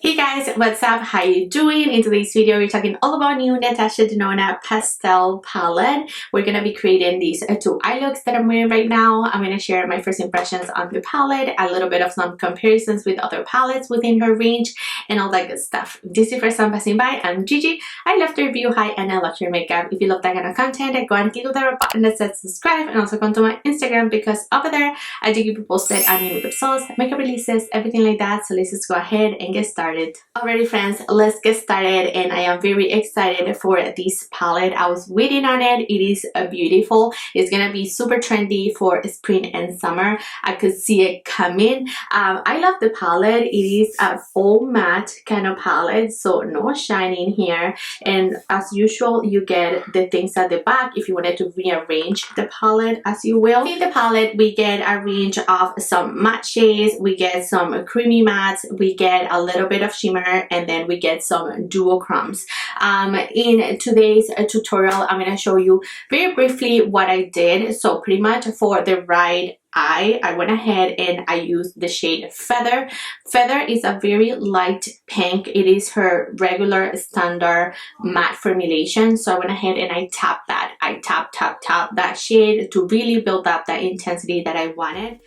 Hey guys, what's up? How you doing? In today's video, we're talking all about new Natasha Denona pastel palette. We're gonna be creating these two eye looks that I'm wearing right now. I'm gonna share my first impressions on the palette, a little bit of some comparisons with other palettes within her range, and all that good stuff. If this is your first time passing by, I'm Gigi. I love to review high-end and luxury makeup. If you love that kind of content, go and click the red button that says subscribe, and also come to my Instagram because over there I do keep you posted on new makeup hauls, makeup releases, everything like that. So let's just go ahead and get started. Alrighty friends, let's get started, and I am very excited for this palette. I was waiting on it. It is beautiful. It's gonna be super trendy for spring and summer. I could see it coming. I love the palette. It is an all matte kind of palette, so no shining here, and as usual you get the things at the back if you wanted to rearrange the palette as you will. In the palette we get a range of some matte shades, we get some creamy mattes, we get a little bit of shimmer, and then we get some duochromes. In today's tutorial I'm going to show you very briefly what I did. So pretty much for the right eye, I went ahead and I used the shade Feather. Feather is a very light pink. It is her regular standard matte formulation. So I went ahead and I tapped that. I tap that shade to really build up that intensity that I wanted.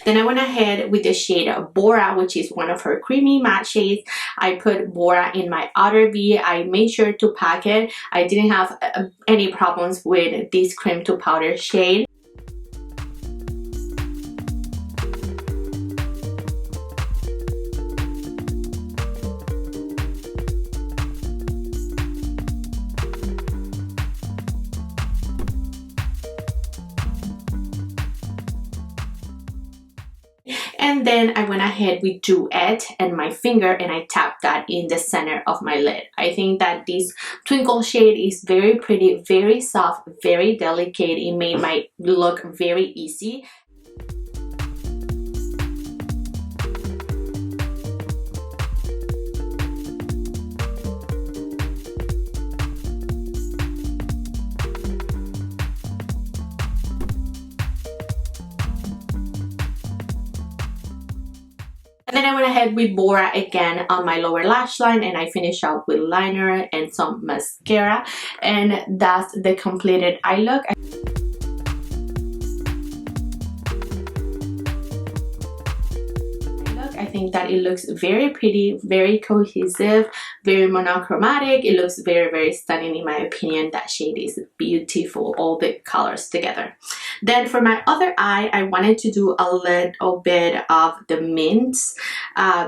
Then I went ahead with the shade Bora, which is one of her creamy matte shades. I put Bora in my outer V. I made sure to pack it. I didn't have any problems with this cream to powder shade. And then I went ahead with Duet and my finger and I tapped that in the center of my lid. I think that this twinkle shade is very pretty, very soft, very delicate. It made my look very easy. And then I went ahead with Bora again on my lower lash line, and I finished out with liner and some mascara, and that's the completed eye look. I think that it looks very pretty, very cohesive, very monochromatic. It looks very, very stunning in my opinion. That shade is beautiful, all the colors together. Then for my other eye, I wanted to do a little bit of the mints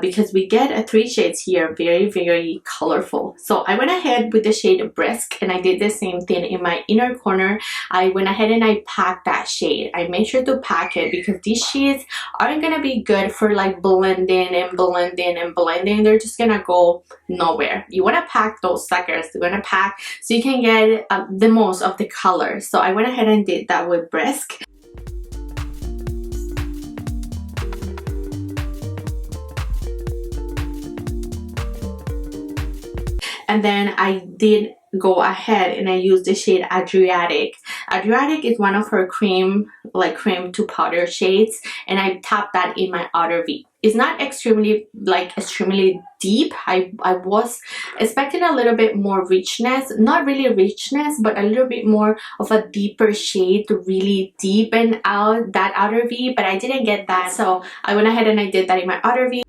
because we get three shades here, very, very colorful. So I went ahead with the shade Brisk, and I did the same thing in my inner corner. I went ahead and I packed that shade. I made sure to pack it because these shades aren't gonna be good for like blending and blending and blending. They're just gonna go nowhere. You want to pack those suckers. You want to pack so you can get the most of the color. So I went ahead and did that with Brisk. And then I did go ahead and I used the shade Adriatic. Adriatic is one of her cream to powder shades, and I tapped that in my outer V. It's not extremely deep. I was expecting a little bit more richness, not really richness, but a little bit more of a deeper shade to really deepen out that outer V, but I didn't get that. So I went ahead and I did that in my outer V.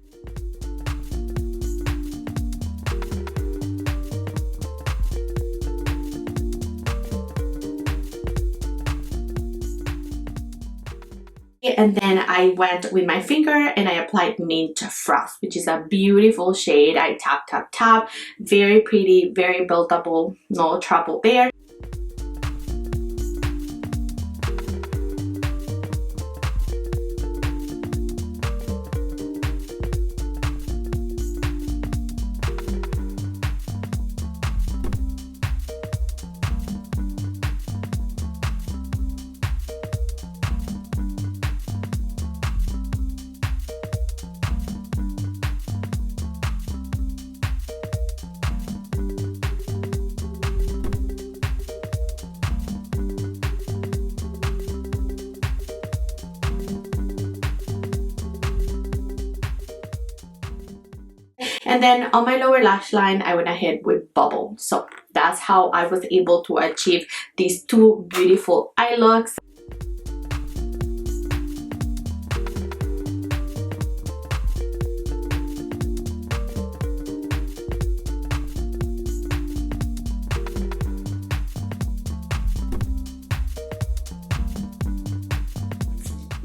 And then I went with my finger and I applied Mint Frost, which is a beautiful shade. I tap, very pretty, very buildable, no trouble there. And then on my lower lash line, I went ahead with Bubble. So that's how I was able to achieve these two beautiful eye looks.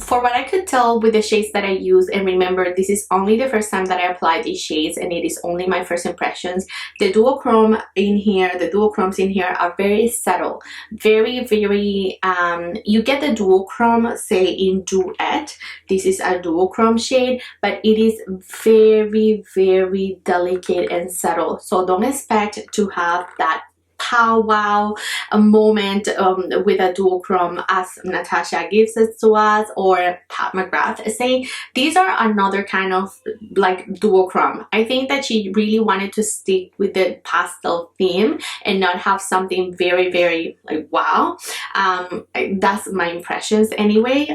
For what I could tell with the shades that I use, and remember, this is only the first time that I apply these shades and it is only my first impressions, the duochrome in here, the duochromes in here are very subtle, very you get the duochrome say in Duet. This is a duochrome shade, but it is very delicate and subtle, so don't expect to have that powwow a moment with a duochrome as Natasha gives it to us, or Pat McGrath say. These are another kind of like duochrome. I think that she really wanted to stick with the pastel theme and not have something very like wow. That's my impressions anyway,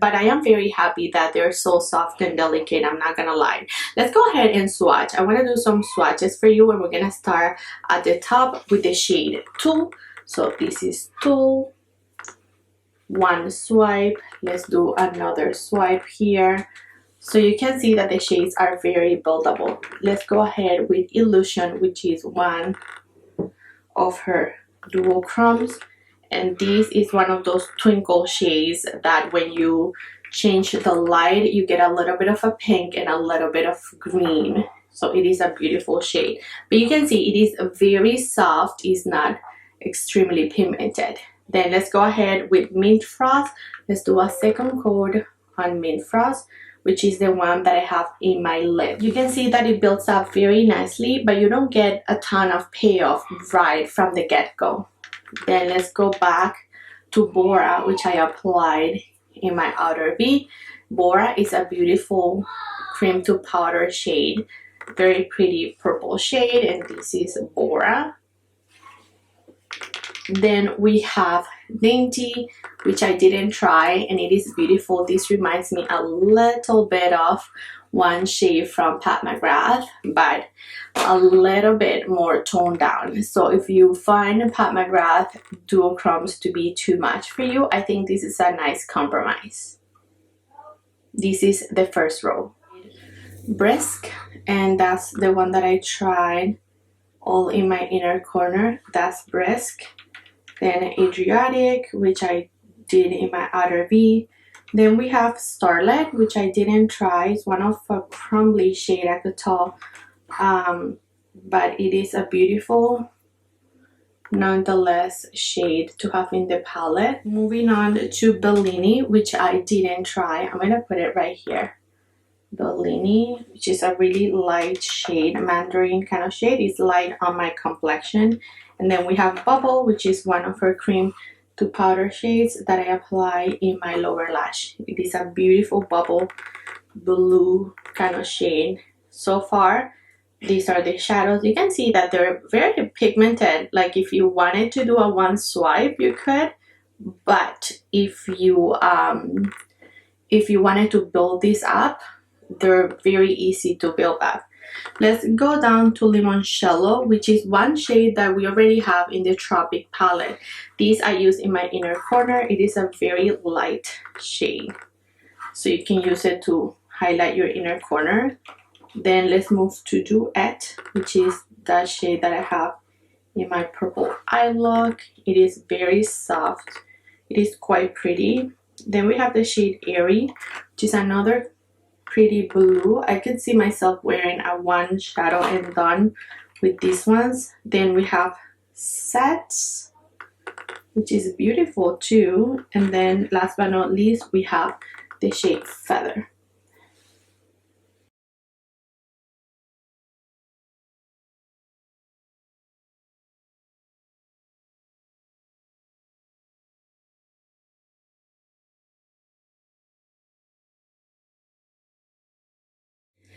but I am very happy that they're so soft and delicate, I'm not gonna lie. Let's go ahead and swatch. I want to do some swatches for you, and we're gonna start at the top with the shade 2. So this is 2, one swipe. Let's do another swipe here, so you can see that the shades are very buildable. Let's go ahead with Illusion, which is one of her duochromes, and this is one of those twinkle shades that when you change the light you get a little bit of a pink and a little bit of green. So it is a beautiful shade, but you can see it is very soft, it's not extremely pigmented. Then let's go ahead with Mint Frost. Let's do a second coat on Mint Frost, which is the one that I have in my lip. You can see that it builds up very nicely, but you don't get a ton of payoff right from the get-go. Then let's go back to Bora, which I applied in my outer V. Bora is a beautiful cream to powder shade, very pretty purple shade, and this is Bora. Then we have Dainty, which I didn't try, and it is beautiful. This reminds me a little bit of one shade from Pat McGrath, but a little bit more toned down. So if you find Pat McGrath duochromes to be too much for you, I think this is a nice compromise. This is the first row. Brisk, and that's the one that I tried all in my inner corner. That's Brisk. Then Adriatic, which I did in my outer V. Then we have Starlet, which I didn't try. It's one of a crumbly shade, I could tell, but it is a beautiful nonetheless shade to have in the palette. Moving on to Bellini, which I didn't try. I'm gonna put it right here. Bellini, which is a really light shade, mandarin kind of shade. It's light on my complexion. And then we have Bubble, which is one of her cream to powder shades that I apply in my lower lash. It is a beautiful bubble blue kind of shade. So far, these are the shadows. You can see that they're very pigmented. Like if you wanted to do a one swipe, you could, but if you wanted to build this up, they're very easy to build up. Let's go down to Limoncello, which is one shade that we already have in the Tropic palette. These I use in my inner corner. It is a very light shade, so you can use it to highlight your inner corner. Then let's move to Duet, which is that shade that I have in my purple eye look. It is very soft. It is quite pretty. Then we have the shade Airy, which is another pretty blue. I could see myself wearing a one shadow and done with these ones. Then we have Sets, which is beautiful too. And then last but not least, we have the shade Feather.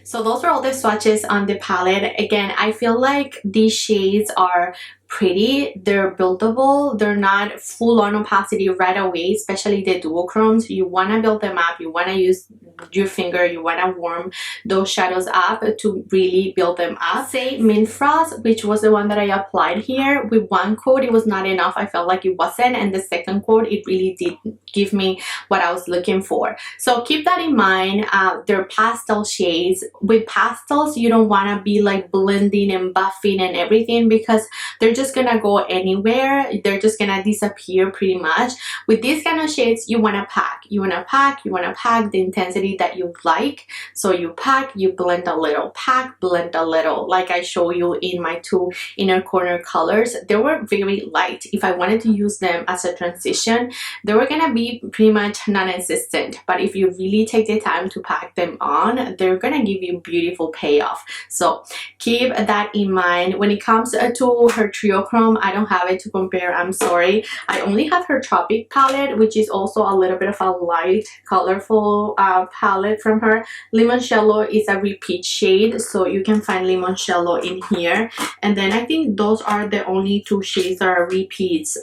So those are all the swatches on the palette. Again, I feel like these shades are pretty, they're buildable, they're not full on opacity right away, especially the duochromes. You want to build them up, you want to use your finger, you want to warm those shadows up to really build them up. Say Mint Frost, which was the one that I applied here. With one coat it was not enough. I felt like it wasn't, and the second coat it really did give me what I was looking for. So keep that in mind. They're pastel shades. With pastels you don't want to be like blending and buffing and everything, because they're just gonna go anywhere. They're just gonna disappear pretty much. With these kind of shades you want to pack. You want to pack the intensity that you like. So you pack, you blend a little, pack, blend a little, like I show you in my two inner corner colors. They were very light. If I wanted to use them as a transition, they were gonna be pretty much non-existent. But if you really take the time to pack them on, they're gonna give you beautiful payoff. So keep that in mind. When it comes to her Triochrome, I don't have it to compare, I'm sorry. I only have her Tropic palette, which is also a little bit of a light colorful palette from her. Limoncello is a repeat shade, so you can find Limoncello in here. And then I think those are the only two shades that are repeats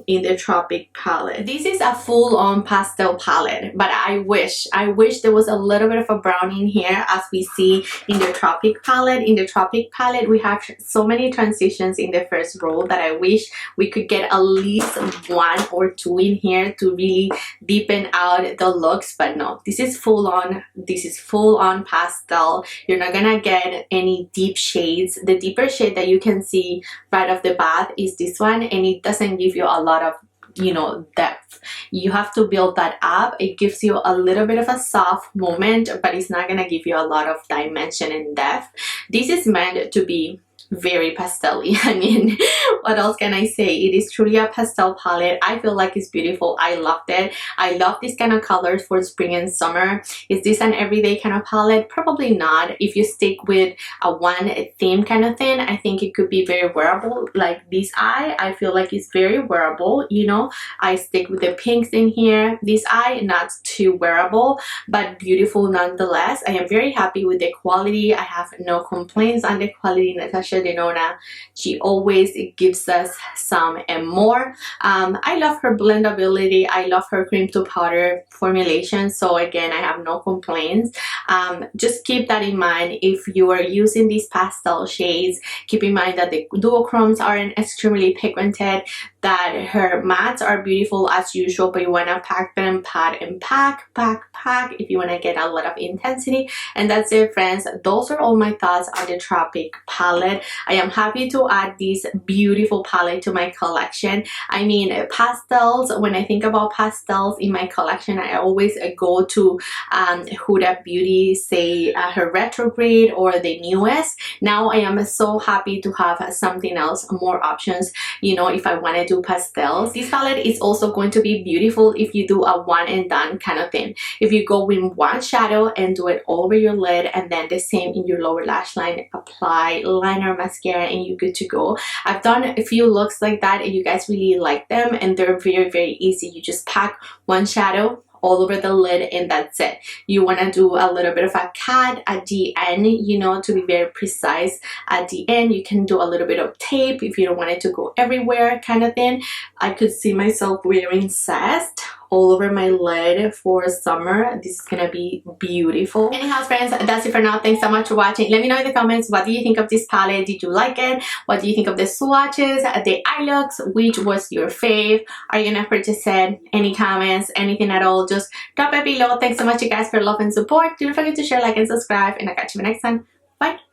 in the Tropic palette. This is a full-on pastel palette, but I wish there was a little bit of a brown in here, as we see in the Tropic palette. In the Tropic palette we have so many transitions in the first row that I wish we could get at least one or two in here to really deepen out the looks. But no, this is full on pastel. You're not gonna get any deep shades. The deeper shade that you can see right off the bat is this one, and it doesn't give you a lot of, you know, depth. You have to build that up. It gives you a little bit of a soft moment, but it's not gonna give you a lot of dimension and depth. This is meant to be very pastel-y. I mean, what else can I say? It is truly a pastel palette. I feel like it's beautiful. I loved it. I love this kind of colors for spring and summer. Is this an everyday kind of palette? Probably not. If you stick with a one theme kind of thing, I think it could be very wearable. Like this eye, I feel like it's very wearable. You know, I stick with the pinks in here. This eye, not too wearable, but beautiful nonetheless. I am very happy with the quality. I have no complaints on the quality. Natasha Denona, she always gives us some and more. I love her blendability. I love her cream to powder formulation. So again, I have no complaints. Just keep that in mind. If you are using these pastel shades, keep in mind that the duochromes aren't extremely pigmented, that her mattes are beautiful as usual, but you want to pack them, pat and pack if you want to get a lot of intensity. And that's it, friends. Those are all my thoughts on the Tropic palette. I am happy to add this beautiful palette to my collection. I mean, pastels, when I think about pastels in my collection, I always go to Huda Beauty, say her Retrograde or the newest. Now I am so happy to have something else, more options, you know, if I want to do pastels. This palette is also going to be beautiful if you do a one and done kind of thing. If you go with one shadow and do it all over your lid, and then the same in your lower lash line, apply liner, mascara, and you're good to go. I've done a few looks like that and you guys really like them, and they're very easy. You just pack one shadow all over the lid and that's it. You want to do a little bit of a cat at the end, you know, to be very precise at the end. You can do a little bit of tape if you don't want it to go everywhere kind of thing. I could see myself wearing zest all over my lid for summer. This is gonna be beautiful. Anyhow, friends, that's it for now. Thanks so much for watching. Let me know in the comments, what do you think of this palette? Did you like it? What do you think of the swatches, the eye looks? Which was your fave? Are you gonna purchase it? Any comments, anything at all, just drop it below. Thanks so much, you guys, for love and support. Don't forget to share, like, and subscribe, and I'll catch you next time. Bye.